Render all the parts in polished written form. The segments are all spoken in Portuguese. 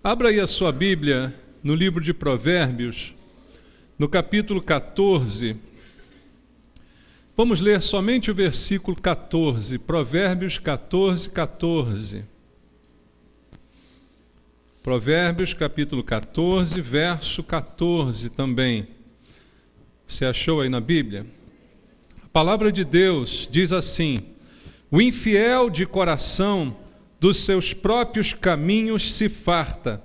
Abra aí a sua Bíblia no livro de Provérbios, no capítulo 14. Vamos ler somente o versículo 14, Provérbios 14, 14. Provérbios capítulo 14, verso 14 também. Você achou aí na Bíblia? A palavra de Deus diz assim: o infiel de coração dos seus próprios caminhos se farta,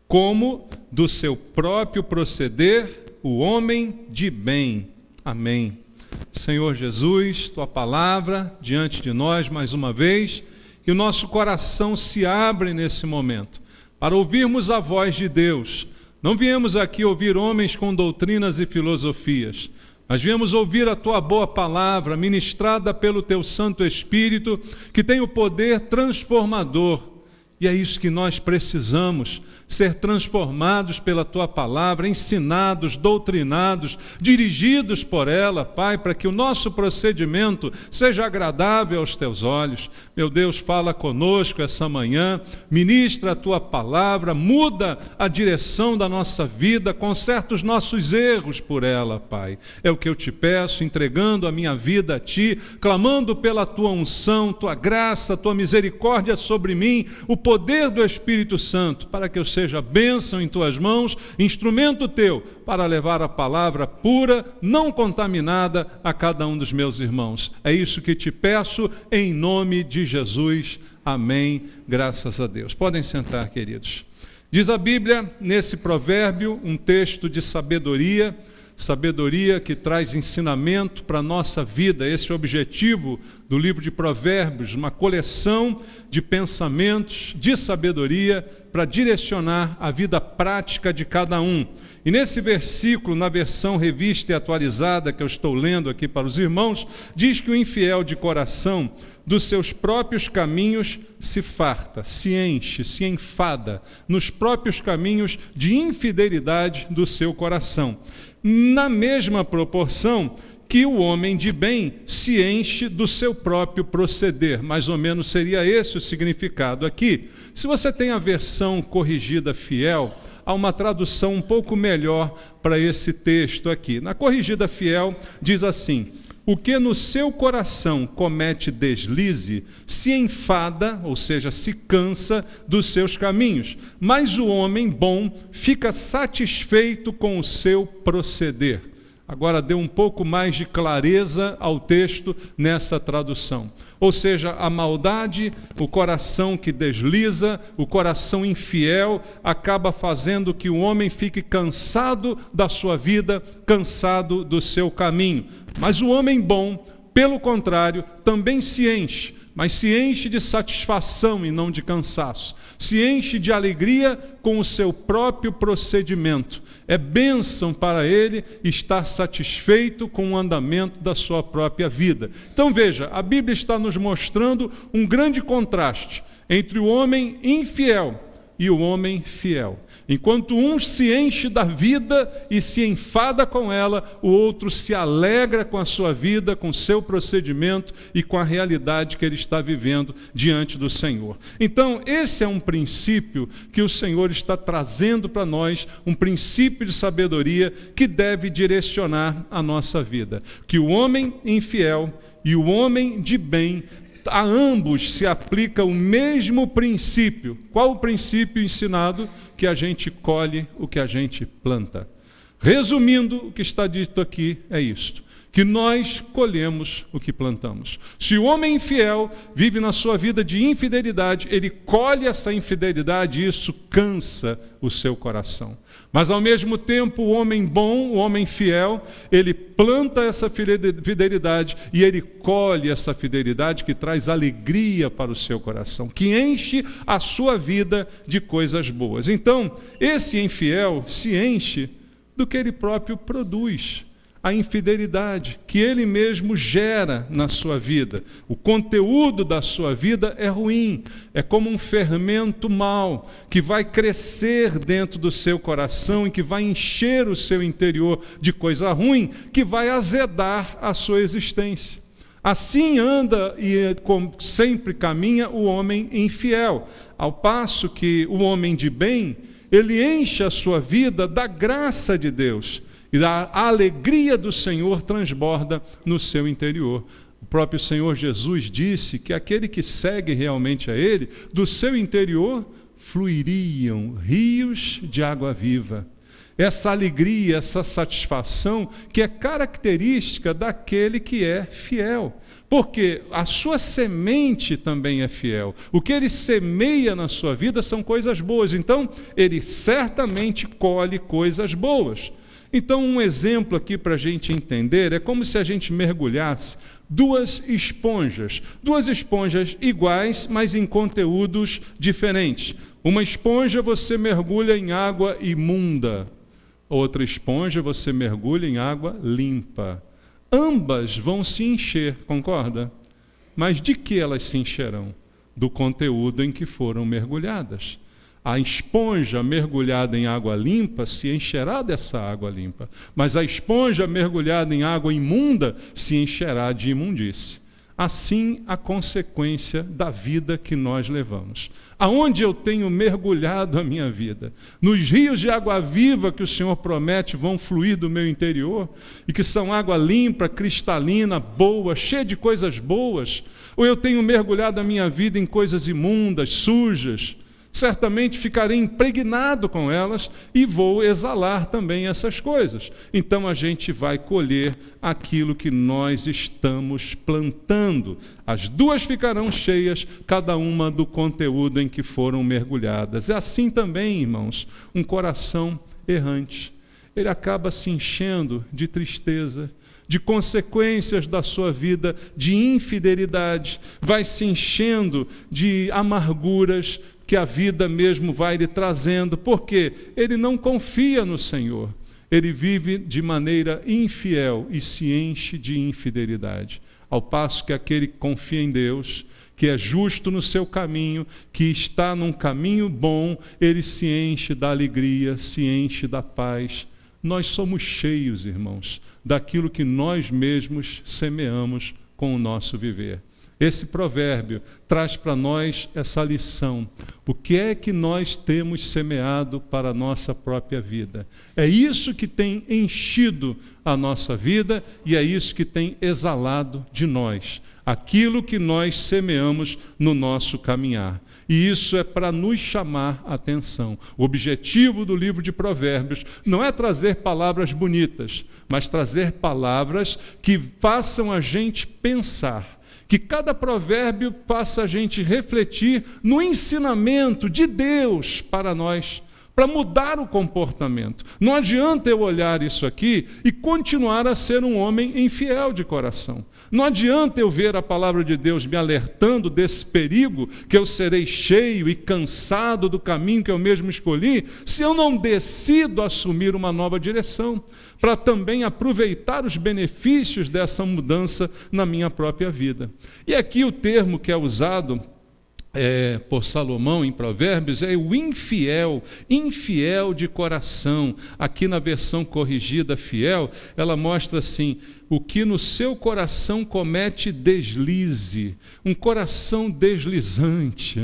como do seu próprio proceder o homem de bem. Amém. Senhor Jesus, Tua palavra diante de nós mais uma vez, que o nosso coração se abre nesse momento, para ouvirmos a voz de Deus. Não viemos aqui ouvir homens com doutrinas e filosofias, mas viemos ouvir a Tua boa palavra, ministrada pelo Teu Santo Espírito, que tem o poder transformador. E é isso que nós precisamos, ser transformados pela Tua palavra, ensinados, doutrinados, dirigidos por ela, Pai, para que o nosso procedimento seja agradável aos Teus olhos. Meu Deus, fala conosco essa manhã, ministra a Tua palavra, muda a direção da nossa vida, conserta os nossos erros por ela, Pai. É o que eu te peço, entregando a minha vida a Ti, clamando pela Tua unção, Tua graça, Tua misericórdia sobre mim, o poder do Espírito Santo, para que eu seja bênção em Tuas mãos, instrumento Teu, para levar a palavra pura, não contaminada a cada um dos meus irmãos. É isso que te peço, em nome de Jesus. Amém. Graças a Deus. Podem sentar, queridos. Diz a Bíblia, nesse provérbio, um texto de sabedoria que traz ensinamento para a nossa vida. Esse é o objetivo do livro de Provérbios, uma coleção de pensamentos, de sabedoria, para direcionar a vida prática de cada um. E nesse versículo, na versão revista e atualizada que eu estou lendo aqui para os irmãos, diz que o infiel de coração dos seus próprios caminhos se farta, se enche, se enfada, nos próprios caminhos de infidelidade do seu coração. Na mesma proporção que o homem de bem se enche do seu próprio proceder. Mais ou menos seria esse o significado aqui. Se você tem a versão corrigida fiel, há uma tradução um pouco melhor para esse texto aqui. Na corrigida fiel diz assim: o que no seu coração comete deslize, se enfada, ou seja, se cansa dos seus caminhos, mas o homem bom fica satisfeito com o seu proceder. Agora dê um pouco mais de clareza ao texto nessa tradução. Ou seja, a maldade, o coração que desliza, o coração infiel, acaba fazendo que o homem fique cansado da sua vida, cansado do seu caminho. Mas o homem bom, pelo contrário, também se enche, mas se enche de satisfação e não de cansaço. Se enche de alegria com o seu próprio procedimento. É bênção para ele estar satisfeito com o andamento da sua própria vida. Então veja, a Bíblia está nos mostrando um grande contraste entre o homem infiel e o homem fiel. Enquanto um se enche da vida e se enfada com ela, o outro se alegra com a sua vida, com o seu procedimento e com a realidade que ele está vivendo diante do Senhor. Então, esse é um princípio que o Senhor está trazendo para nós, um princípio de sabedoria que deve direcionar a nossa vida. Que o homem infiel e o homem de bem, a ambos se aplica o mesmo princípio. Qual o princípio ensinado? Que a gente colhe o que a gente planta. Resumindo, o que está dito aqui é isto: que nós colhemos o que plantamos. Se o homem infiel vive na sua vida de infidelidade, ele colhe essa infidelidade e isso cansa o seu coração. Mas ao mesmo tempo, o homem bom, o homem fiel, ele planta essa fidelidade e ele colhe essa fidelidade que traz alegria para o seu coração, que enche a sua vida de coisas boas. Então, esse infiel se enche do que ele próprio produz. A infidelidade que ele mesmo gera na sua vida. O conteúdo da sua vida é ruim, é como um fermento mau, que vai crescer dentro do seu coração e que vai encher o seu interior de coisa ruim, que vai azedar a sua existência. Assim anda e sempre caminha o homem infiel, ao passo que o homem de bem, ele enche a sua vida da graça de Deus. E a alegria do Senhor transborda no seu interior. O próprio Senhor Jesus disse que aquele que segue realmente a Ele, do seu interior fluiriam rios de água viva. Essa alegria, essa satisfação que é característica daquele que é fiel. Porque a sua semente também é fiel. O que ele semeia na sua vida são coisas boas. Então, ele certamente colhe coisas boas. Então, um exemplo aqui para a gente entender é como se a gente mergulhasse duas esponjas iguais, mas em conteúdos diferentes. Uma esponja você mergulha em água imunda, outra esponja você mergulha em água limpa. Ambas vão se encher, concorda? Mas de que elas se encherão? Do conteúdo em que foram mergulhadas. A esponja mergulhada em água limpa se encherá dessa água limpa, mas a esponja mergulhada em água imunda se encherá de imundície. Assim, a consequência da vida que nós levamos. Aonde eu tenho mergulhado a minha vida? Nos rios de água viva que o Senhor promete vão fluir do meu interior, e que são água limpa, cristalina, boa, cheia de coisas boas? Ou eu tenho mergulhado a minha vida em coisas imundas, sujas? Certamente ficarei impregnado com elas e vou exalar também essas coisas. Então a gente vai colher aquilo que nós estamos plantando. As duas ficarão cheias, cada uma do conteúdo em que foram mergulhadas. É assim também, irmãos, um coração errante. Ele acaba se enchendo de tristeza, de consequências da sua vida, de infidelidade, vai se enchendo de amarguras, que a vida mesmo vai lhe trazendo, porque ele não confia no Senhor, ele vive de maneira infiel e se enche de infidelidade, ao passo que aquele que confia em Deus, que é justo no seu caminho, que está num caminho bom, ele se enche da alegria, se enche da paz. Nós somos cheios, irmãos, daquilo que nós mesmos semeamos com o nosso viver. Esse provérbio traz para nós essa lição. O que é que nós temos semeado para a nossa própria vida? É isso que tem enchido a nossa vida e é isso que tem exalado de nós. Aquilo que nós semeamos no nosso caminhar. E isso é para nos chamar a atenção. O objetivo do livro de Provérbios não é trazer palavras bonitas, mas trazer palavras que façam a gente pensar. Que cada provérbio faça a gente refletir no ensinamento de Deus para nós, para mudar o comportamento. Não adianta eu olhar isso aqui e continuar a ser um homem infiel de coração. Não adianta eu ver a palavra de Deus me alertando desse perigo, que eu serei cheio e cansado do caminho que eu mesmo escolhi, se eu não decido assumir uma nova direção, para também aproveitar os benefícios dessa mudança na minha própria vida. E aqui o termo que é usado por Salomão em Provérbios é o infiel de coração. Aqui na versão corrigida fiel, ela mostra assim: o que no seu coração comete deslize, um coração deslizante,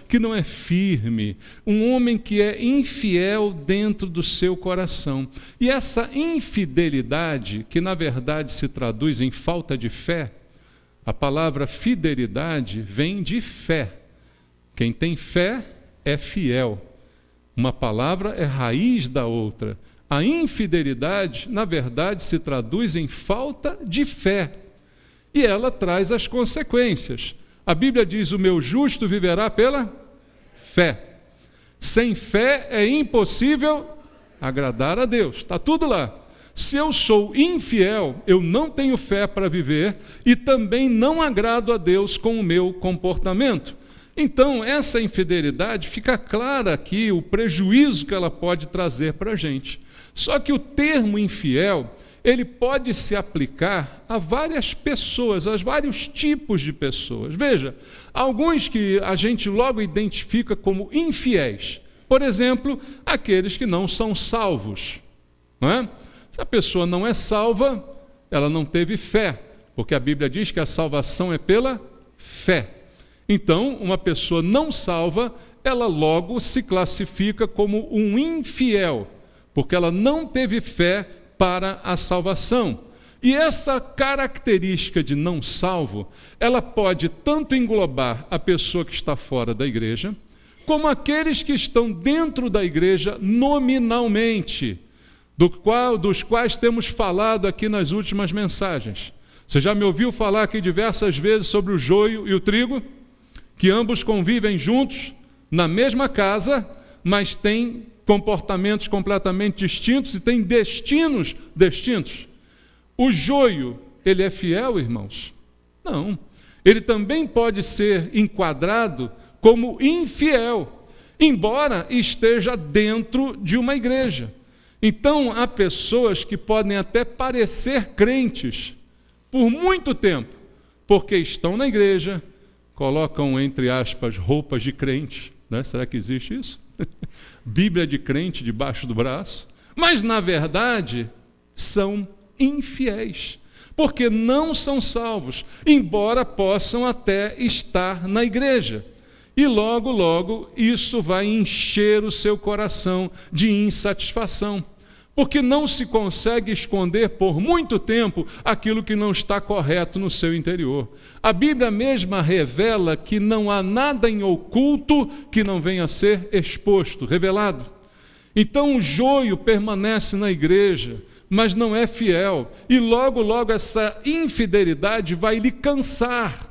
que não é firme, um homem que é infiel dentro do seu coração. E essa infidelidade, que na verdade se traduz em falta de fé, a palavra fidelidade vem de fé. Quem tem fé é fiel. Uma palavra é raiz da outra. A infidelidade, na verdade, se traduz em falta de fé. E ela traz as consequências. A Bíblia diz: o meu justo viverá pela fé. Sem fé é impossível agradar a Deus. Está tudo lá. Se eu sou infiel, eu não tenho fé para viver e também não agrado a Deus com o meu comportamento. Então, essa infidelidade, fica clara aqui o prejuízo que ela pode trazer para a gente. Só que o termo infiel, ele pode se aplicar a várias pessoas, a vários tipos de pessoas. Veja, alguns que a gente logo identifica como infiéis. Por exemplo, aqueles que não são salvos. Não é? Se a pessoa não é salva, ela não teve fé, porque a Bíblia diz que a salvação é pela fé. Então, uma pessoa não salva, ela logo se classifica como um infiel, porque ela não teve fé para a salvação. E essa característica de não salvo, ela pode tanto englobar a pessoa que está fora da igreja, como aqueles que estão dentro da igreja nominalmente, dos quais temos falado aqui nas últimas mensagens. Você já me ouviu falar aqui diversas vezes sobre o joio e o trigo, que ambos convivem juntos na mesma casa, mas têm comportamentos completamente distintos e têm destinos distintos. O joio, ele é fiel, irmãos? Não. Ele também pode ser enquadrado como infiel, embora esteja dentro de uma igreja. Então, há pessoas que podem até parecer crentes por muito tempo, porque estão na igreja, colocam, entre aspas, roupas de crente, né? Será que existe isso? Bíblia de crente debaixo do braço, mas, na verdade, são infiéis, porque não são salvos, embora possam até estar na igreja. E logo, logo, isso vai encher o seu coração de insatisfação, porque não se consegue esconder por muito tempo aquilo que não está correto no seu interior. A Bíblia mesma revela que não há nada em oculto que não venha a ser exposto, revelado. Então o joio permanece na igreja, mas não é fiel, e logo, logo essa infidelidade vai lhe cansar.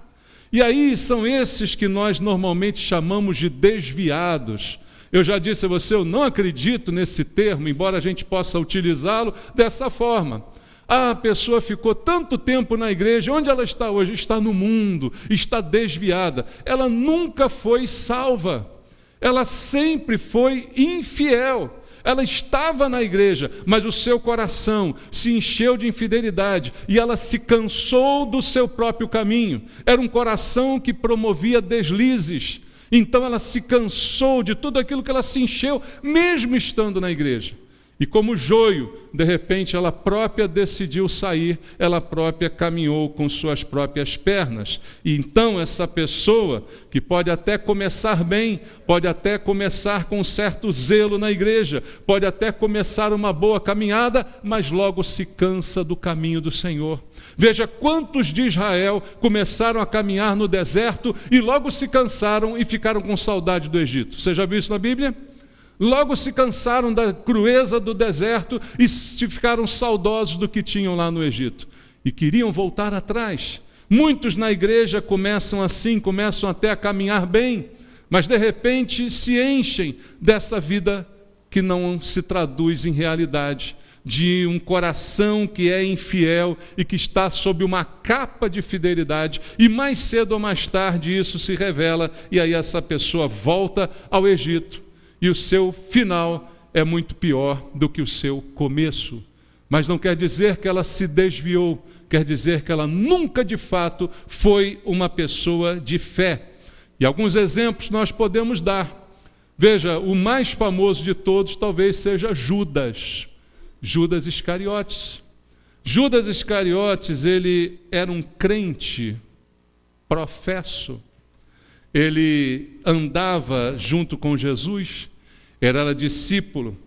E aí são esses que nós normalmente chamamos de desviados. Eu já disse a você, eu não acredito nesse termo, embora a gente possa utilizá-lo dessa forma. A pessoa ficou tanto tempo na igreja, onde ela está hoje? Está no mundo, está desviada. Ela nunca foi salva, ela sempre foi infiel. Ela estava na igreja, mas o seu coração se encheu de infidelidade e ela se cansou do seu próprio caminho. Era um coração que promovia deslizes. Então ela se cansou de tudo aquilo que ela se encheu, mesmo estando na igreja. E como joio, de repente ela própria decidiu sair, ela própria caminhou com suas próprias pernas. E então essa pessoa, que pode até começar bem, pode até começar com um certo zelo na igreja, pode até começar uma boa caminhada, mas logo se cansa do caminho do Senhor. Veja quantos de Israel começaram a caminhar no deserto e logo se cansaram e ficaram com saudade do Egito. Você já viu isso na Bíblia? Logo se cansaram da crueza do deserto e ficaram saudosos do que tinham lá no Egito. E queriam voltar atrás. Muitos na igreja começam assim, começam até a caminhar bem, mas de repente se enchem dessa vida que não se traduz em realidade, de um coração que é infiel e que está sob uma capa de fidelidade, e mais cedo ou mais tarde isso se revela, e aí essa pessoa volta ao Egito. E o seu final é muito pior do que o seu começo. Mas não quer dizer que ela se desviou, quer dizer que ela nunca de fato foi uma pessoa de fé. E alguns exemplos nós podemos dar. Veja, o mais famoso de todos talvez seja Judas Iscariotes. Judas Iscariotes, ele era um crente, professo. Ele andava junto com Jesus, era discípulo,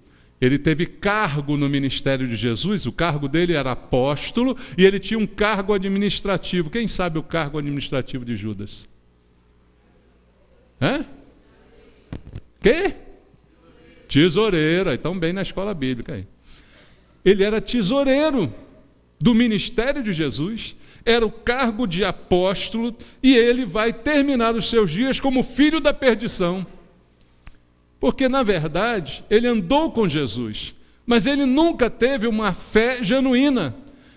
ele teve cargo no ministério de Jesus, o cargo dele era apóstolo, e ele tinha um cargo administrativo. Quem sabe o cargo administrativo de Judas? Quê? Tesoureiro, então bem na escola bíblica aí. Ele era tesoureiro do ministério de Jesus, era o cargo de apóstolo, e ele vai terminar os seus dias como filho da perdição. Porque, na verdade, ele andou com Jesus, mas ele nunca teve uma fé genuína,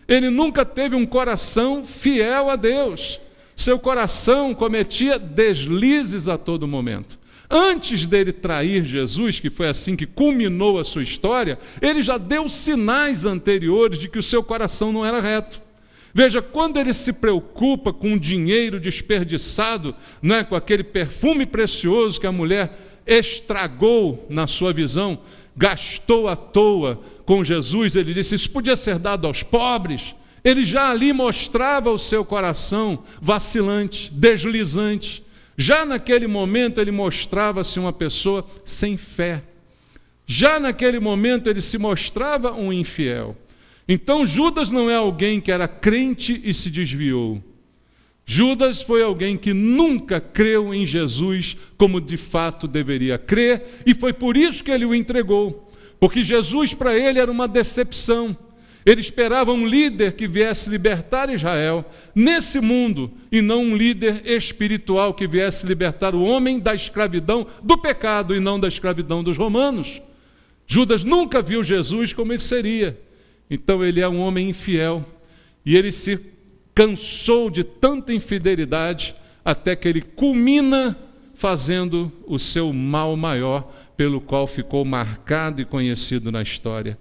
ele nunca teve um coração fiel a Deus. Seu coração cometia deslizes a todo momento. Antes dele trair Jesus, que foi assim que culminou a sua história, ele já deu sinais anteriores de que o seu coração não era reto. Veja, quando ele se preocupa com o dinheiro desperdiçado, né, com aquele perfume precioso que a mulher estragou na sua visão, gastou à toa com Jesus, ele disse, isso podia ser dado aos pobres. Ele já ali mostrava o seu coração vacilante, deslizante. Já naquele momento ele mostrava-se uma pessoa sem fé. Já naquele momento ele se mostrava um infiel. Então Judas não é alguém que era crente e se desviou. Judas foi alguém que nunca creu em Jesus como de fato deveria crer, e foi por isso que ele o entregou. Porque Jesus para ele era uma decepção. Ele esperava um líder que viesse libertar Israel nesse mundo, e não um líder espiritual que viesse libertar o homem da escravidão do pecado e não da escravidão dos romanos. Judas nunca viu Jesus como ele seria. Então ele é um homem infiel, e ele se cansou de tanta infidelidade, até que ele culmina fazendo o seu mal maior, pelo qual ficou marcado e conhecido na história.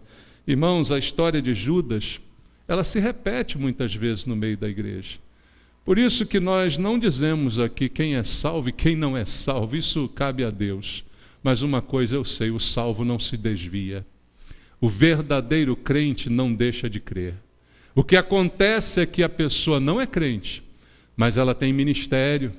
Irmãos, a história de Judas, ela se repete muitas vezes no meio da igreja. Por isso que nós não dizemos aqui quem é salvo e quem não é salvo, isso cabe a Deus. Mas uma coisa eu sei, o salvo não se desvia. O verdadeiro crente não deixa de crer. O que acontece é que a pessoa não é crente, mas ela tem ministério,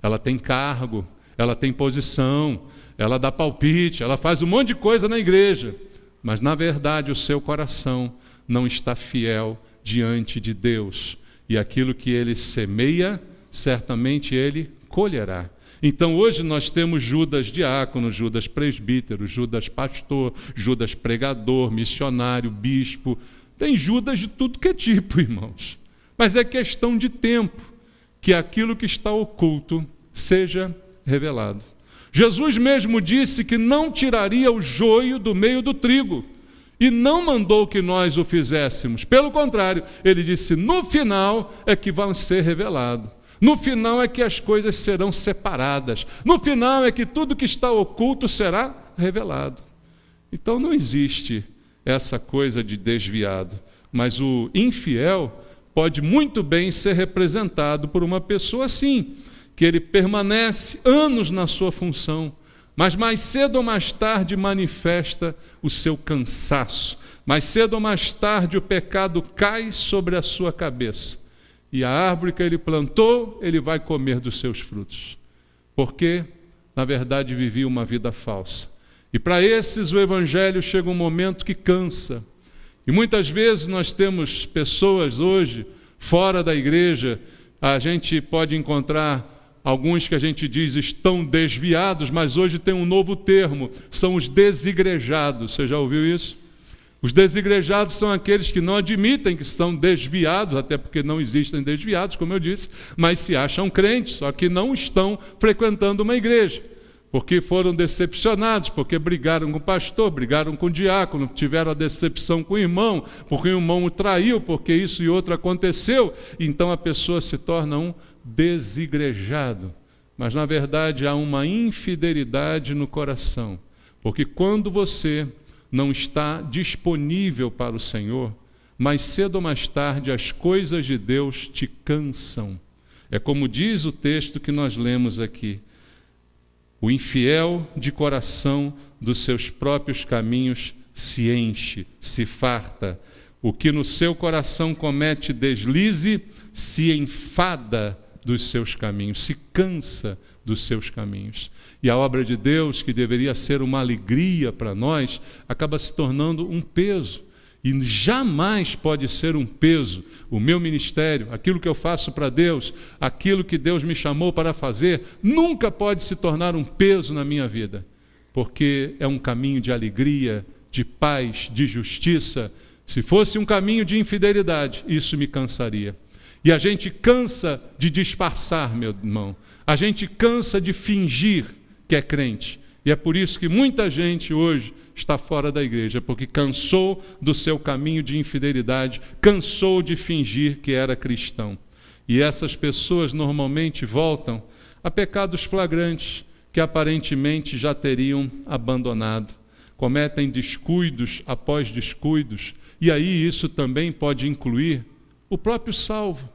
ela tem cargo, ela tem posição, ela dá palpite, ela faz um monte de coisa na igreja, mas na verdade o seu coração não está fiel diante de Deus, e aquilo que ele semeia, certamente ele colherá. Então hoje nós temos Judas diácono, Judas presbítero, Judas pastor, Judas pregador, missionário, bispo. Tem Judas de tudo que é tipo, irmãos. Mas é questão de tempo que aquilo que está oculto seja revelado. Jesus mesmo disse que não tiraria o joio do meio do trigo, e não mandou que nós o fizéssemos. Pelo contrário, ele disse, no final é que vão ser revelados. No final é que as coisas serão separadas. No final é que tudo que está oculto será revelado. Então não existe essa coisa de desviado. Mas o infiel pode muito bem ser representado por uma pessoa assim, que ele permanece anos na sua função, mas mais cedo ou mais tarde manifesta o seu cansaço. Mais cedo ou mais tarde o pecado cai sobre a sua cabeça. E a árvore que ele plantou, ele vai comer dos seus frutos. Porque, na verdade, vivia uma vida falsa. E para esses o Evangelho chega um momento que cansa. E muitas vezes nós temos pessoas hoje, fora da igreja, a gente pode encontrar alguns que a gente diz estão desviados, mas hoje tem um novo termo, são os desigrejados. Você já ouviu isso? Os desigrejados são aqueles que não admitem que estão desviados, até porque não existem desviados, como eu disse, mas se acham crentes, só que não estão frequentando uma igreja, porque foram decepcionados, porque brigaram com o pastor, brigaram com o diácono, tiveram a decepção com o irmão, porque o irmão o traiu, porque isso e outro aconteceu, então a pessoa se torna um desigrejado. Mas na verdade há uma infidelidade no coração, porque quando você não está disponível para o Senhor, mais cedo ou mais tarde as coisas de Deus te cansam. É como diz o texto que nós lemos aqui: o infiel de coração dos seus próprios caminhos se enche, se farta. O que no seu coração comete deslize, se enfada dos seus caminhos, se cansa dos seus caminhos. E a obra de Deus, que deveria ser uma alegria para nós, acaba se tornando um peso. E jamais pode ser um peso. O meu ministério, aquilo que eu faço para Deus, aquilo que Deus me chamou para fazer, nunca pode se tornar um peso na minha vida, porque é um caminho de alegria, de paz, de justiça. Se fosse um caminho de infidelidade, isso me cansaria. E a gente cansa de disfarçar, meu irmão. A gente cansa de fingir que é crente. E é por isso que muita gente hoje está fora da igreja, porque cansou do seu caminho de infidelidade, cansou de fingir que era cristão. E essas pessoas normalmente voltam a pecados flagrantes, que aparentemente já teriam abandonado. Cometem descuidos após descuidos, e aí isso também pode incluir o próprio salvo,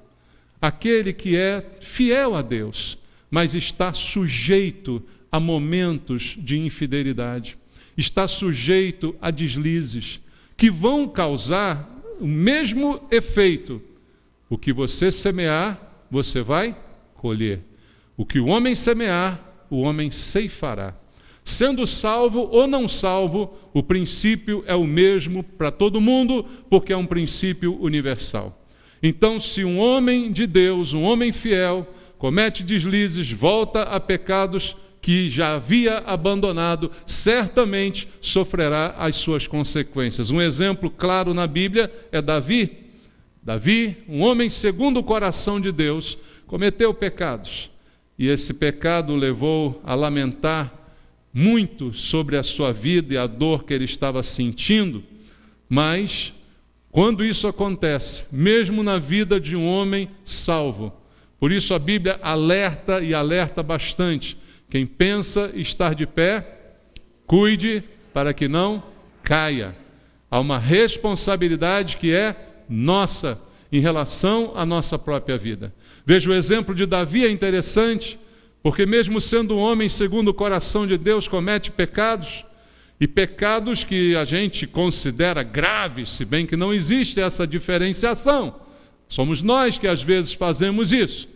aquele que é fiel a Deus, mas está sujeito a momentos de infidelidade, está sujeito a deslizes que vão causar o mesmo efeito. O que você semear, você vai colher. O que o homem semear, o homem ceifará. Sendo salvo ou não salvo, o princípio é o mesmo para todo mundo, porque é um princípio universal. Então, se um homem de Deus, um homem fiel, comete deslizes, volta a pecados que já havia abandonado, certamente sofrerá as suas consequências. Um exemplo claro na Bíblia é Davi. Davi, um homem segundo o coração de Deus, cometeu pecados. E esse pecado o levou a lamentar muito sobre a sua vida e a dor que ele estava sentindo. Mas, quando isso acontece, mesmo na vida de um homem salvo, por isso a Bíblia alerta e alerta bastante. Quem pensa estar de pé, cuide para que não caia. Há uma responsabilidade que é nossa em relação à nossa própria vida. Veja, o exemplo de Davi é interessante, porque mesmo sendo um homem segundo o coração de Deus, comete pecados, e pecados que a gente considera graves, se bem que não existe essa diferenciação. Somos nós que às vezes fazemos isso.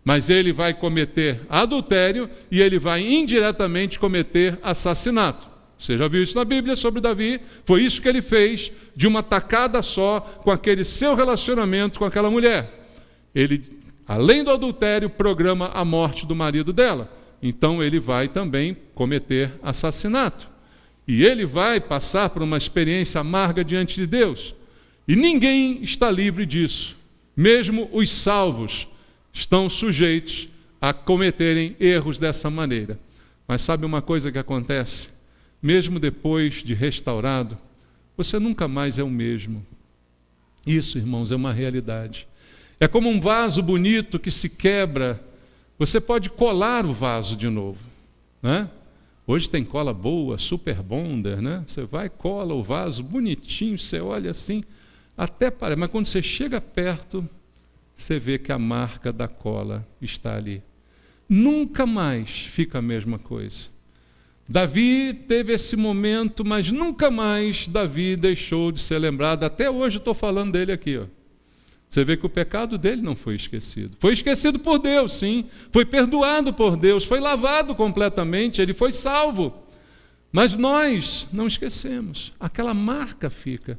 Mas ele vai cometer adultério e ele vai indiretamente cometer assassinato. Você já viu isso na Bíblia sobre Davi? Foi isso que ele fez de uma tacada só com aquele seu relacionamento com aquela mulher. Ele, além do adultério, programa a morte do marido dela. Então ele vai também cometer assassinato. E ele vai passar por uma experiência amarga diante de Deus. E ninguém está livre disso. Mesmo os salvos estão sujeitos a cometerem erros dessa maneira. Mas sabe uma coisa que acontece? Mesmo depois de restaurado, você nunca mais é o mesmo. Isso, irmãos, é uma realidade. É como um vaso bonito que se quebra. Você pode colar o vaso de novo, né? Hoje tem cola boa, super bonder, né? Você vai, cola o vaso bonitinho, você olha assim, até parece, mas quando você chega perto, você vê que a marca da cola está ali. Nunca mais fica a mesma coisa. Davi teve esse momento, mas nunca mais Davi deixou de ser lembrado. Até hoje estou falando dele aqui, ó. Você vê que o pecado dele não foi esquecido. Foi esquecido por Deus, sim. Foi perdoado por Deus, foi lavado completamente, ele foi salvo. Mas nós não esquecemos, aquela marca fica.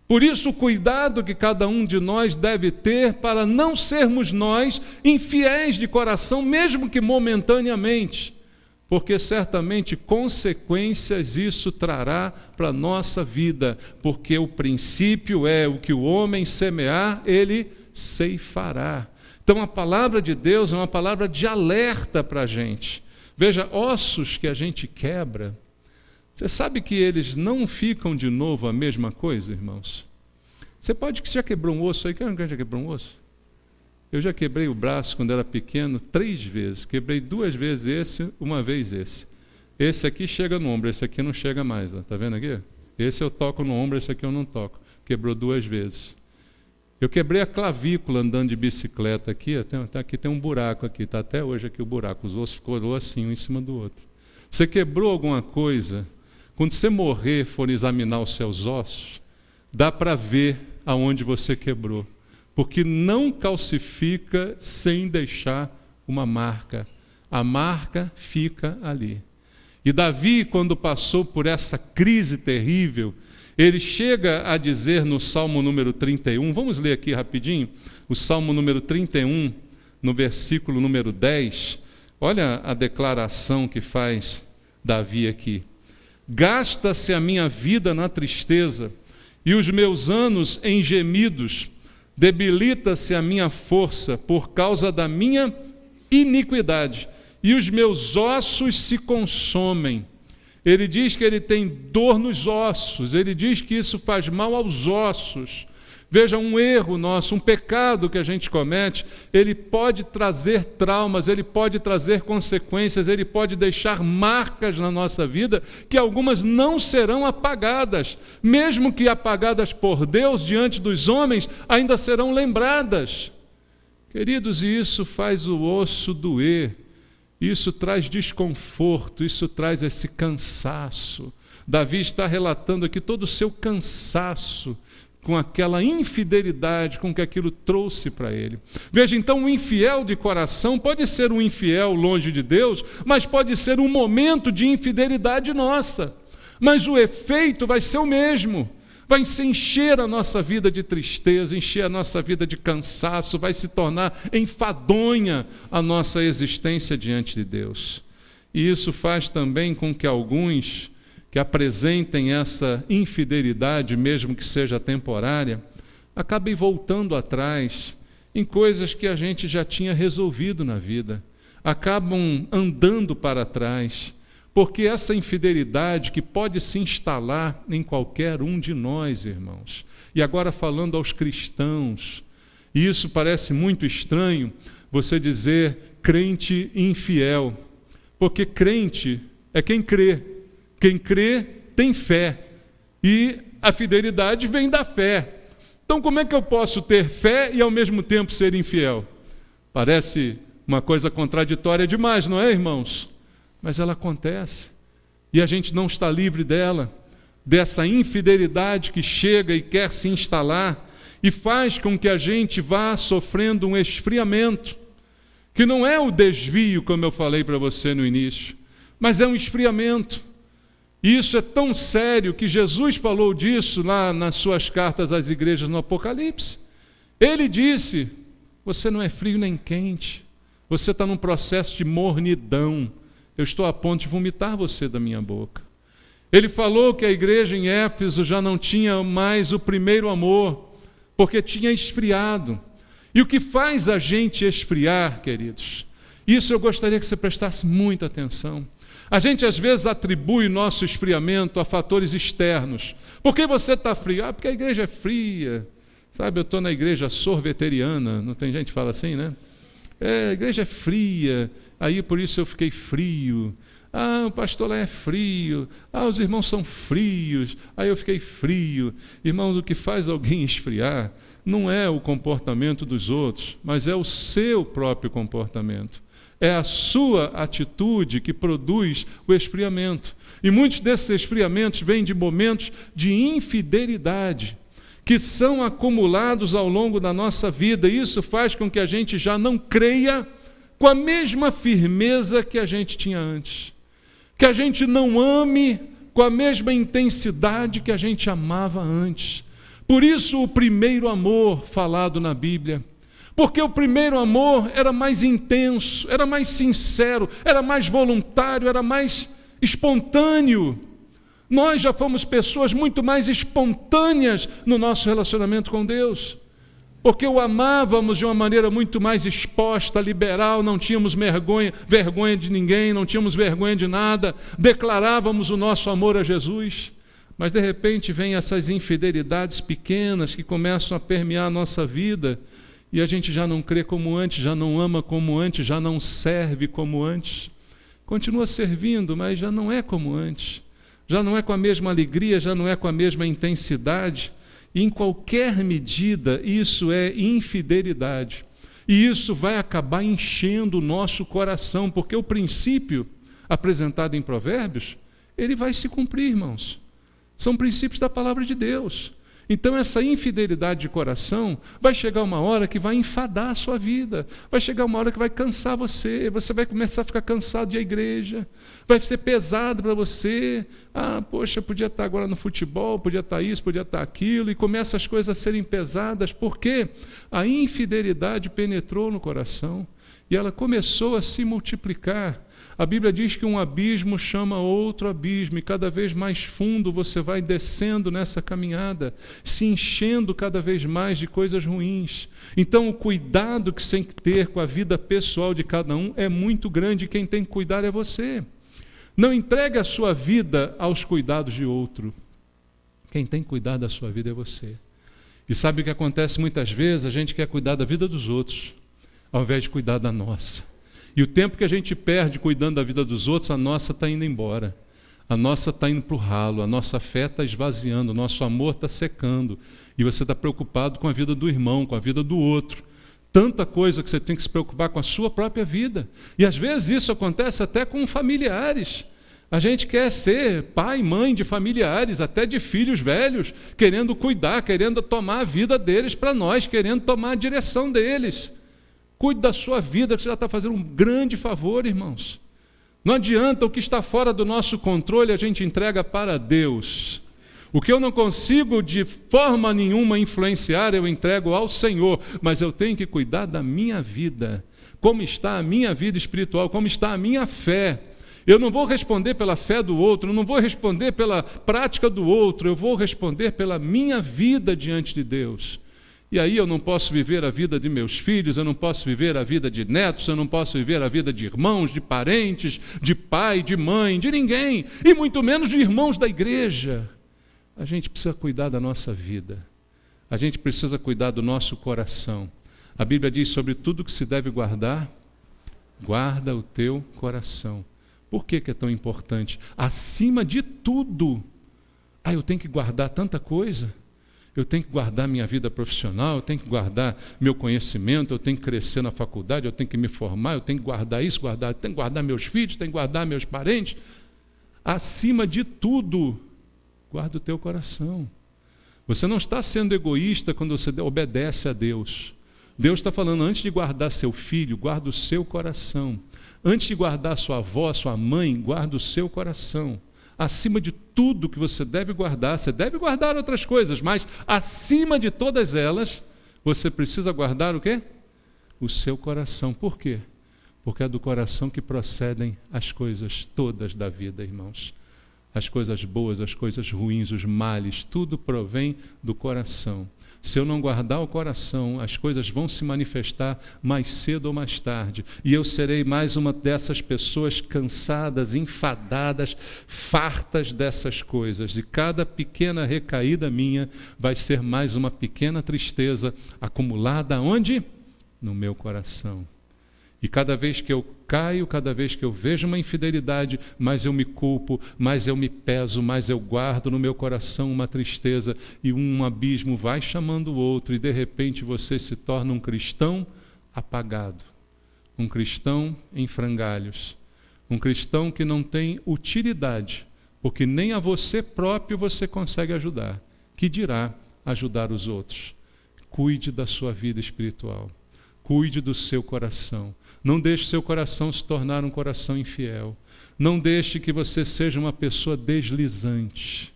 Por isso, o cuidado que cada um de nós deve ter para não sermos nós infiéis de coração, mesmo que momentaneamente, porque certamente consequências isso trará para a nossa vida, porque o princípio é o que o homem semear, ele ceifará. Então a palavra de Deus é uma palavra de alerta para a gente. Veja, ossos que a gente quebra, você sabe que eles não ficam de novo a mesma coisa, irmãos? Você já quebrou um osso aí? Quem já quebrou um osso? Eu já quebrei o braço quando era pequeno 3 vezes. Quebrei 2 vezes esse, 1 vez esse. Esse aqui chega no ombro, esse aqui não chega mais. Está vendo aqui? Esse eu toco no ombro, esse aqui eu não toco. Quebrou 2 vezes. Eu quebrei a clavícula andando de bicicleta aqui. Aqui tem um buraco aqui. Está até hoje aqui o buraco. Os ossos ficou assim, um em cima do outro. Você quebrou alguma coisa? Quando você morrer, for examinar os seus ossos, dá para ver aonde você quebrou. Porque não calcifica sem deixar uma marca. A marca fica ali. E Davi, quando passou por essa crise terrível, ele chega a dizer no Salmo número 31, vamos ler aqui rapidinho, o Salmo número 31, no versículo número 10, olha a declaração que faz Davi aqui. Gasta-se a minha vida na tristeza, e os meus anos em gemidos, debilita-se a minha força por causa da minha iniquidade, e os meus ossos se consomem. Ele diz que ele tem dor nos ossos, ele diz que isso faz mal aos ossos. Veja, um erro nosso, um pecado que a gente comete, ele pode trazer traumas, ele pode trazer consequências, ele pode deixar marcas na nossa vida, que algumas não serão apagadas. Mesmo que apagadas por Deus diante dos homens, ainda serão lembradas. Queridos, e isso faz o osso doer, isso traz desconforto, isso traz esse cansaço. Davi está relatando aqui todo o seu cansaço, com aquela infidelidade, com que aquilo trouxe para ele. Veja, então, o infiel de coração pode ser um infiel longe de Deus, mas pode ser um momento de infidelidade nossa. Mas o efeito vai ser o mesmo. Vai se encher a nossa vida de tristeza, encher a nossa vida de cansaço, vai se tornar enfadonha a nossa existência diante de Deus. E isso faz também com que alguns que apresentem essa infidelidade, mesmo que seja temporária, acabem voltando atrás em coisas que a gente já tinha resolvido na vida, acabam andando para trás, porque essa infidelidade que pode se instalar em qualquer um de nós, irmãos, e agora falando aos cristãos, e isso parece muito estranho, você dizer crente infiel, porque crente é quem crê. Quem crê tem fé, e a fidelidade vem da fé. Então, como é que eu posso ter fé e ao mesmo tempo ser infiel? Parece uma coisa contraditória demais, não é, irmãos? Mas ela acontece, e a gente não está livre dela, dessa infidelidade que chega e quer se instalar, e faz com que a gente vá sofrendo um esfriamento, que não é o desvio, como eu falei para você no início, mas é um esfriamento. E isso é tão sério que Jesus falou disso lá nas suas cartas às igrejas no Apocalipse. Ele disse, você não é frio nem quente, você está num processo de mornidão, eu estou a ponto de vomitar você da minha boca. Ele falou que a igreja em Éfeso já não tinha mais o primeiro amor, porque tinha esfriado. E o que faz a gente esfriar, queridos? Isso eu gostaria que você prestasse muita atenção. A gente às vezes atribui nosso esfriamento a fatores externos. Por que você está frio? Ah, porque a igreja é fria. Sabe, eu estou na igreja sorveteriana, não tem gente que fala assim, né? A igreja é fria, aí por isso eu fiquei frio. Ah, o pastor lá é frio. Ah, os irmãos são frios, aí eu fiquei frio. Irmãos, o que faz alguém esfriar não é o comportamento dos outros, mas é o seu próprio comportamento. É a sua atitude que produz o esfriamento. E muitos desses esfriamentos vêm de momentos de infidelidade, que são acumulados ao longo da nossa vida. E isso faz com que a gente já não creia com a mesma firmeza que a gente tinha antes. Que a gente não ame com a mesma intensidade que a gente amava antes. Por isso o primeiro amor falado na Bíblia. Porque o primeiro amor era mais intenso, era mais sincero, era mais voluntário, era mais espontâneo. Nós já fomos pessoas muito mais espontâneas no nosso relacionamento com Deus, porque o amávamos de uma maneira muito mais exposta, liberal, não tínhamos vergonha de ninguém, não tínhamos vergonha de nada, declarávamos o nosso amor a Jesus. Mas de repente vem essas infidelidades pequenas que começam a permear a nossa vida, e a gente já não crê como antes, já não ama como antes, já não serve como antes. Continua servindo, mas já não é como antes. Já não é com a mesma alegria, já não é com a mesma intensidade. E em qualquer medida, isso é infidelidade. E isso vai acabar enchendo o nosso coração, porque o princípio apresentado em Provérbios, ele vai se cumprir, irmãos. São princípios da palavra de Deus. Então essa infidelidade de coração vai chegar uma hora que vai enfadar a sua vida, vai chegar uma hora que vai cansar você, você vai começar a ficar cansado de ir à igreja, vai ser pesado para você, poxa, podia estar agora no futebol, podia estar isso, podia estar aquilo, e começa as coisas a serem pesadas, porque a infidelidade penetrou no coração, e ela começou a se multiplicar. A Bíblia diz que um abismo chama outro abismo, e cada vez mais fundo você vai descendo nessa caminhada, se enchendo cada vez mais de coisas ruins. Então o cuidado que você tem que ter com a vida pessoal de cada um é muito grande, e quem tem que cuidar é você. Não entregue a sua vida aos cuidados de outro. Quem tem que cuidar da sua vida é você. E sabe o que acontece muitas vezes? A gente quer cuidar da vida dos outros, ao invés de cuidar da nossa. E o tempo que a gente perde cuidando da vida dos outros, a nossa está indo embora. A nossa está indo para o ralo, a nossa fé está esvaziando, o nosso amor está secando. E você está preocupado com a vida do irmão, com a vida do outro. Tanta coisa que você tem que se preocupar com a sua própria vida. E às vezes isso acontece até com familiares. A gente quer ser pai e mãe de familiares, até de filhos velhos, querendo cuidar, querendo tomar a vida deles para nós, querendo tomar a direção deles. Cuide da sua vida, que você já está fazendo um grande favor, irmãos. Não adianta, o que está fora do nosso controle, a gente entrega para Deus. O que eu não consigo de forma nenhuma influenciar, eu entrego ao Senhor, mas eu tenho que cuidar da minha vida. Como está a minha vida espiritual, como está a minha fé. Eu não vou responder pela fé do outro, eu não vou responder pela prática do outro, eu vou responder pela minha vida diante de Deus. E aí eu não posso viver a vida de meus filhos, eu não posso viver a vida de netos, eu não posso viver a vida de irmãos, de parentes, de pai, de mãe, de ninguém, e muito menos de irmãos da igreja. A gente precisa cuidar da nossa vida, a gente precisa cuidar do nosso coração. A Bíblia diz sobre tudo que se deve guardar, guarda o teu coração. Por que é tão importante? Acima de tudo, eu tenho que guardar tanta coisa, eu tenho que guardar minha vida profissional, eu tenho que guardar meu conhecimento, eu tenho que crescer na faculdade, eu tenho que me formar, eu tenho que guardar isso, eu tenho que guardar meus filhos, tenho que guardar meus parentes. Acima de tudo, guarda o teu coração. Você não está sendo egoísta quando você obedece a Deus. Deus está falando, antes de guardar seu filho, guarda o seu coração. Antes de guardar sua avó, sua mãe, guarda o seu coração. Acima de tudo que você deve guardar outras coisas, mas acima de todas elas, você precisa guardar o quê? O seu coração. Por quê? Porque é do coração que procedem as coisas todas da vida, irmãos. As coisas boas, as coisas ruins, os males, tudo provém do coração. Se eu não guardar o coração, as coisas vão se manifestar mais cedo ou mais tarde. E eu serei mais uma dessas pessoas cansadas, enfadadas, fartas dessas coisas. E cada pequena recaída minha vai ser mais uma pequena tristeza acumulada onde? No meu coração. E cada vez que eu caio, cada vez que eu vejo uma infidelidade, mais eu me culpo, mais eu me peso, mais eu guardo no meu coração uma tristeza, e um abismo vai chamando o outro, e de repente você se torna um cristão apagado, um cristão em frangalhos, um cristão que não tem utilidade, porque nem a você próprio você consegue ajudar, que dirá ajudar os outros. Cuide da sua vida espiritual. Cuide do seu coração. Não deixe seu coração se tornar um coração infiel. Não deixe que você seja uma pessoa deslizante,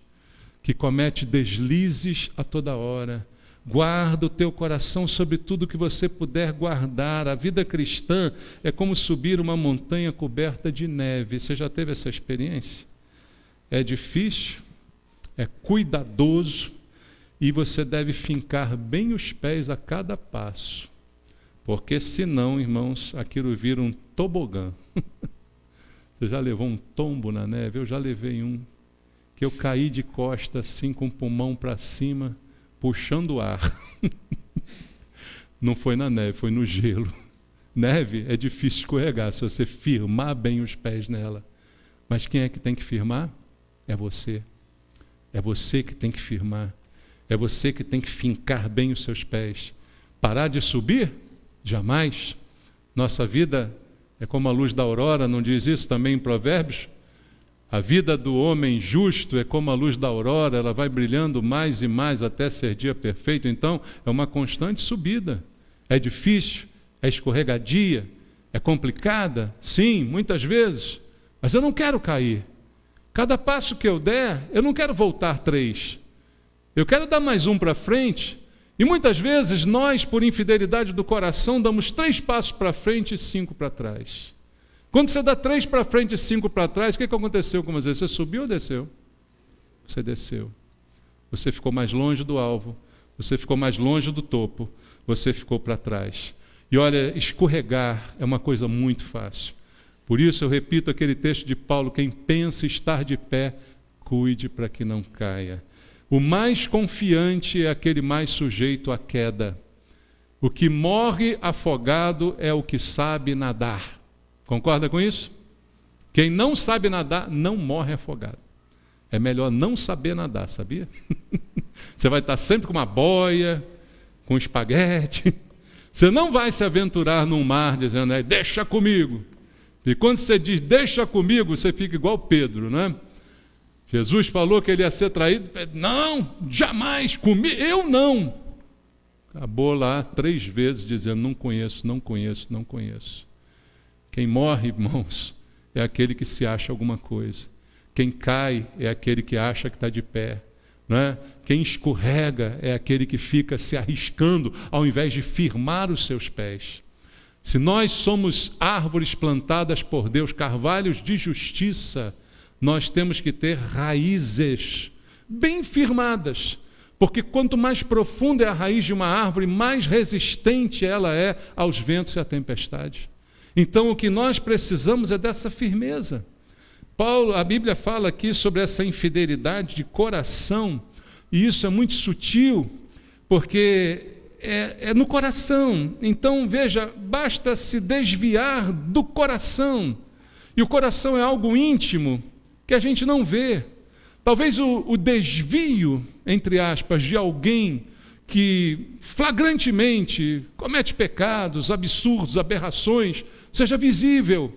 que comete deslizes a toda hora. Guarda o teu coração sobre tudo que você puder guardar. A vida cristã é como subir uma montanha coberta de neve. Você já teve essa experiência? É difícil, é cuidadoso, e você deve fincar bem os pés a cada passo. Porque senão, irmãos, aquilo vira um tobogã. Você já levou um tombo na neve? Eu já levei um, que eu caí de costa assim, com o pulmão para cima, puxando o ar. Não foi na neve, foi no gelo. Neve é difícil escorregar, se você firmar bem os pés nela. Mas quem é que tem que firmar? É você. É você que tem que firmar. É você que tem que fincar bem os seus pés. Parar de subir? Jamais. Nossa vida é como a luz da aurora, não diz isso também em Provérbios? A vida do homem justo é como a luz da aurora, ela vai brilhando mais e mais até ser dia perfeito. Então, é uma constante subida. É difícil, é escorregadia, é complicada, sim, muitas vezes, mas eu não quero cair. Cada passo que eu der, eu não quero voltar 3. Eu quero dar mais um para frente. E muitas vezes nós, por infidelidade do coração, damos 3 passos para frente e 5 para trás. Quando você dá 3 para frente e 5 para trás, o que aconteceu com você? Você subiu ou desceu? Você desceu. Você ficou mais longe do alvo, você ficou mais longe do topo, você ficou para trás. E olha, escorregar é uma coisa muito fácil. Por isso eu repito aquele texto de Paulo: quem pensa estar de pé, cuide para que não caia. O mais confiante é aquele mais sujeito à queda. O que morre afogado é o que sabe nadar. Concorda com isso? Quem não sabe nadar não morre afogado. É melhor não saber nadar, sabia? Você vai estar sempre com uma boia, com espaguete. Você não vai se aventurar num mar dizendo, deixa comigo. E quando você diz, deixa comigo, você fica igual Pedro, né? Jesus falou que ele ia ser traído. Não, jamais, eu não. Acabou lá 3 vezes dizendo, não conheço, não conheço, não conheço. Quem morre, irmãos, é aquele que se acha alguma coisa. Quem cai é aquele que acha que está de pé. Né? Quem escorrega é aquele que fica se arriscando ao invés de firmar os seus pés. Se nós somos árvores plantadas por Deus, carvalhos de justiça, nós temos que ter raízes bem firmadas, porque quanto mais profunda é a raiz de uma árvore, mais resistente ela é aos ventos e à tempestade. Então o que nós precisamos é dessa firmeza. A Bíblia fala aqui sobre essa infidelidade de coração, e isso é muito sutil, porque é no coração. Então, veja, basta se desviar do coração, e o coração é algo íntimo que a gente não vê. Talvez o desvio, entre aspas, de alguém que flagrantemente comete pecados, absurdos, aberrações, seja visível.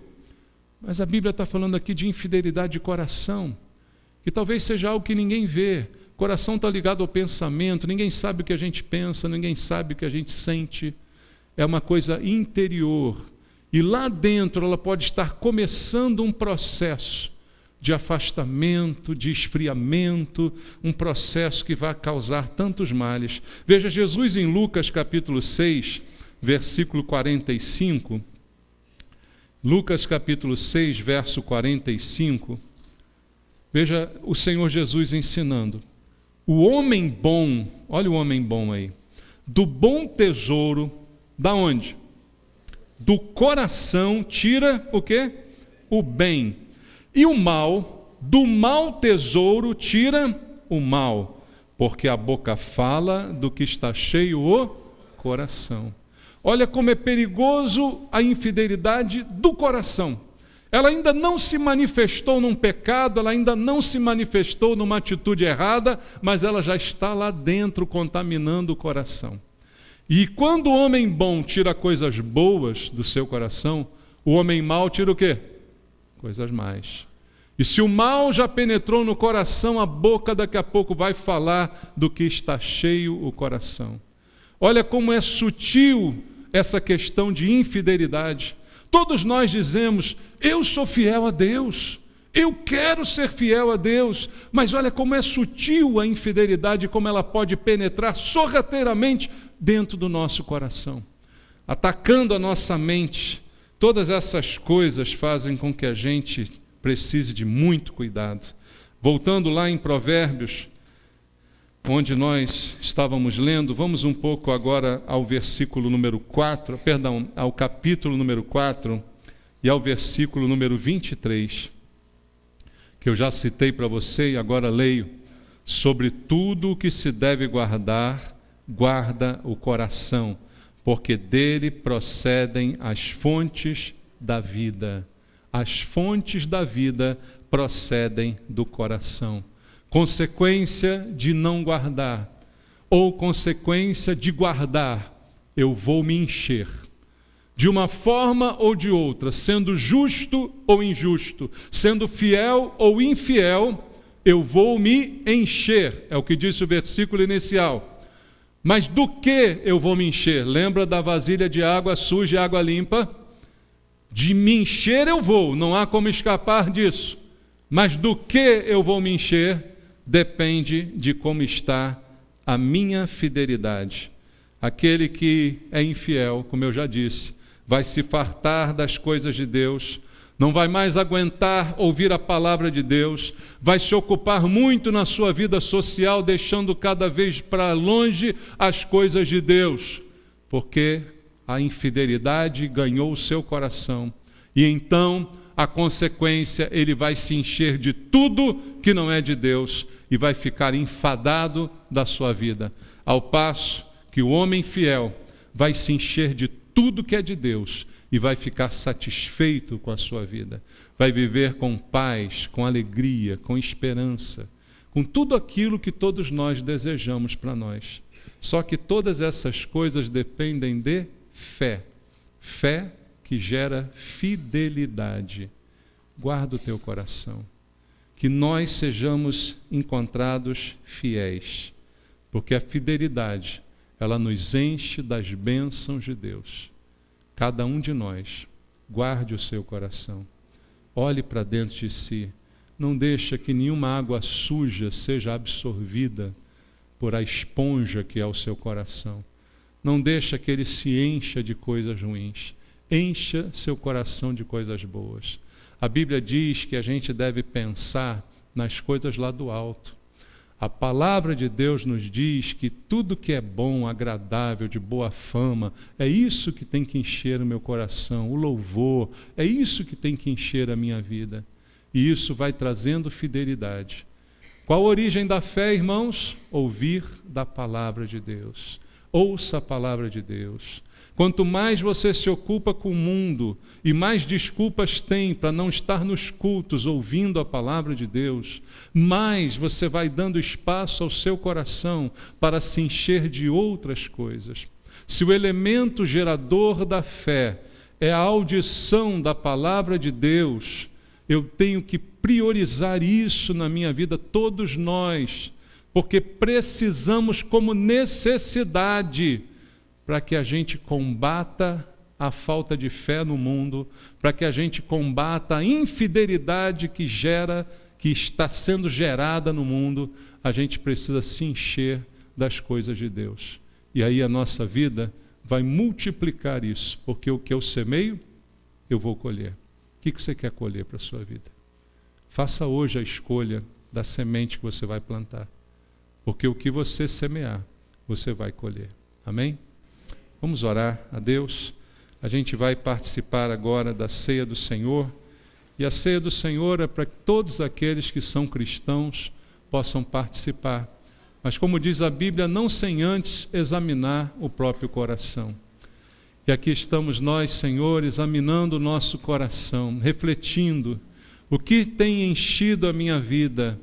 Mas a Bíblia está falando aqui de infidelidade de coração, que talvez seja algo que ninguém vê. O coração está ligado ao pensamento, ninguém sabe o que a gente pensa, ninguém sabe o que a gente sente. É uma coisa interior. E lá dentro ela pode estar começando um processo de afastamento, de esfriamento, um processo que vai causar tantos males. Veja, Jesus em Lucas capítulo 6, versículo 45... Lucas capítulo 6, verso 45, veja o Senhor Jesus ensinando. O homem bom, olha o homem bom aí, do bom tesouro, da onde? Do coração tira o quê? O bem. E o mal, do mau tesouro tira o mal, porque a boca fala do que está cheio o coração. Olha como é perigoso a infidelidade do coração. Ela ainda não se manifestou num pecado, ela ainda não se manifestou numa atitude errada, mas ela já está lá dentro contaminando o coração. E quando o homem bom tira coisas boas do seu coração, o homem mau tira o quê? Coisas más. E se o mal já penetrou no coração, a boca daqui a pouco vai falar do que está cheio o coração. Olha como é sutil essa questão de infidelidade. Todos nós dizemos, eu sou fiel a Deus, eu quero ser fiel a Deus, mas olha como é sutil a infidelidade, como ela pode penetrar sorrateiramente dentro do nosso coração, atacando a nossa mente. Todas essas coisas fazem com que a gente precise de muito cuidado. Voltando lá em Provérbios, onde nós estávamos lendo, vamos um pouco agora ao versículo número 4, ao capítulo número 4 e ao versículo número 23, que eu já citei para você e agora leio. Sobre tudo o que se deve guardar, guarda o coração, porque dele procedem as fontes da vida. As fontes da vida procedem do coração. Consequência de não guardar, ou consequência de guardar, eu vou me encher. De uma forma ou de outra, sendo justo ou injusto, sendo fiel ou infiel, eu vou me encher. É o que disse o versículo inicial. Mas do que eu vou me encher? Lembra da vasilha de água suja e água limpa? De me encher eu vou, não há como escapar disso. Mas do que eu vou me encher? Depende de como está a minha fidelidade. Aquele que é infiel, como eu já disse, vai se fartar das coisas de Deus, não vai mais aguentar ouvir a palavra de Deus, vai se ocupar muito na sua vida social, deixando cada vez para longe as coisas de Deus, porque a infidelidade ganhou o seu coração. E então, a consequência, ele vai se encher de tudo que não é de Deus e vai ficar enfadado da sua vida. Ao passo que o homem fiel vai se encher de tudo que é de Deus e vai ficar satisfeito com a sua vida. Vai viver com paz, com alegria, com esperança, com tudo aquilo que todos nós desejamos para nós. Só que todas essas coisas dependem de fé. Fé que gera fidelidade. Guarda o teu coração. Que nós sejamos encontrados fiéis, porque a fidelidade, ela nos enche das bênçãos de Deus. Cada um de nós, guarde o seu coração. Olhe para dentro de si. Não deixa que nenhuma água suja seja absorvida por a esponja que é o seu coração. Não deixa que ele se encha de coisas ruins. Encha seu coração de coisas boas. A Bíblia diz que a gente deve pensar nas coisas lá do alto. A palavra de Deus nos diz que tudo que é bom, agradável, de boa fama, é isso que tem que encher o meu coração, o louvor, é isso que tem que encher a minha vida. E isso vai trazendo fidelidade. Qual a origem da fé, irmãos? Ouvir da palavra de Deus. Ouça a palavra de Deus. Quanto mais você se ocupa com o mundo e mais desculpas tem para não estar nos cultos ouvindo a palavra de Deus, mais você vai dando espaço ao seu coração para se encher de outras coisas. Se o elemento gerador da fé é a audição da palavra de Deus, eu tenho que priorizar isso na minha vida, todos nós, porque precisamos como necessidade para que a gente combata a falta de fé no mundo, para que a gente combata a infidelidade que está sendo gerada no mundo. A gente precisa se encher das coisas de Deus. E aí a nossa vida vai multiplicar isso, porque o que eu semeio, eu vou colher. O que você quer colher para a sua vida? Faça hoje a escolha da semente que você vai plantar, porque o que você semear, você vai colher. Amém? Vamos orar a Deus. A gente vai participar agora da ceia do Senhor. E a ceia do Senhor é para que todos aqueles que são cristãos possam participar. Mas como diz a Bíblia, não sem antes examinar o próprio coração. E aqui estamos nós, Senhor, examinando o nosso coração, refletindo o que tem enchido a minha vida,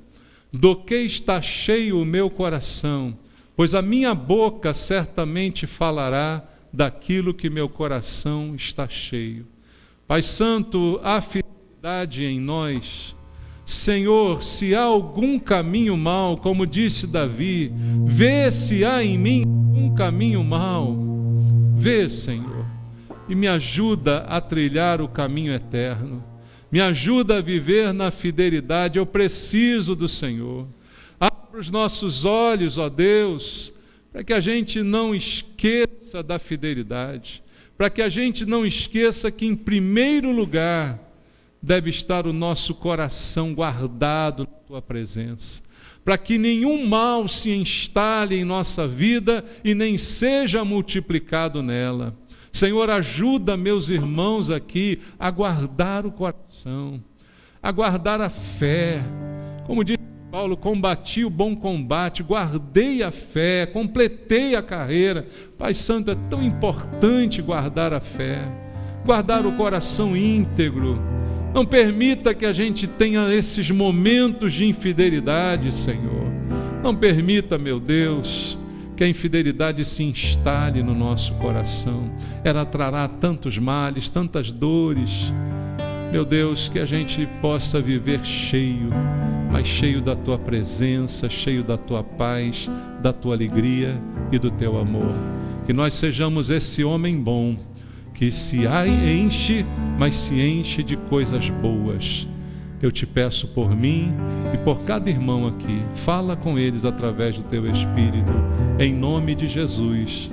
do que está cheio o meu coração, pois a minha boca certamente falará daquilo que meu coração está cheio. Pai Santo, há fidelidade em nós. Senhor, se há algum caminho mau, como disse Davi, vê se há em mim um caminho mau. Vê, Senhor, e me ajuda a trilhar o caminho eterno. Me ajuda a viver na fidelidade. Eu preciso do Senhor. Abra os nossos olhos, ó Deus, para que a gente não esqueça da fidelidade, para que a gente não esqueça que em primeiro lugar deve estar o nosso coração guardado na Tua presença, para que nenhum mal se instale em nossa vida e nem seja multiplicado nela. Senhor, ajuda meus irmãos aqui a guardar o coração, a guardar a fé. Como diz Paulo, combati o bom combate, guardei a fé, completei a carreira. Pai Santo, é tão importante guardar a fé, guardar o coração íntegro. Não permita que a gente tenha esses momentos de infidelidade, Senhor. Não permita, meu Deus, que a infidelidade se instale no nosso coração. Ela trará tantos males, tantas dores. Meu Deus, que a gente possa viver cheio, mas cheio da Tua presença, cheio da Tua paz, da Tua alegria e do Teu amor. Que nós sejamos esse homem bom, que se enche, mas se enche de coisas boas. Eu te peço por mim e por cada irmão aqui. Fala com eles através do Teu Espírito, em nome de Jesus.